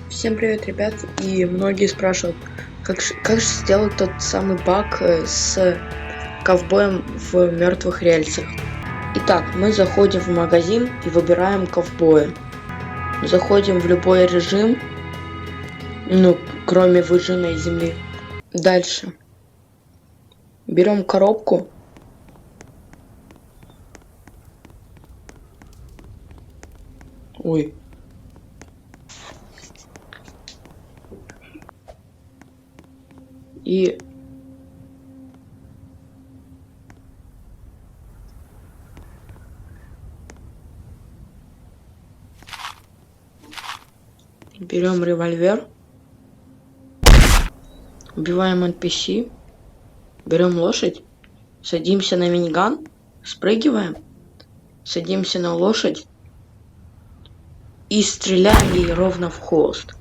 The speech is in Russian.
Всем привет, ребят! И многие спрашивают, как же сделать тот самый баг с ковбоем в мертвых рельсах. Итак, мы заходим в магазин и выбираем ковбоя. Заходим в любой режим, кроме выжженной земли. Дальше. Берем коробку. Ой. И берем револьвер, убиваем NPC, берем лошадь, садимся на миниган, спрыгиваем, садимся на лошадь и стреляем ей ровно в хвост.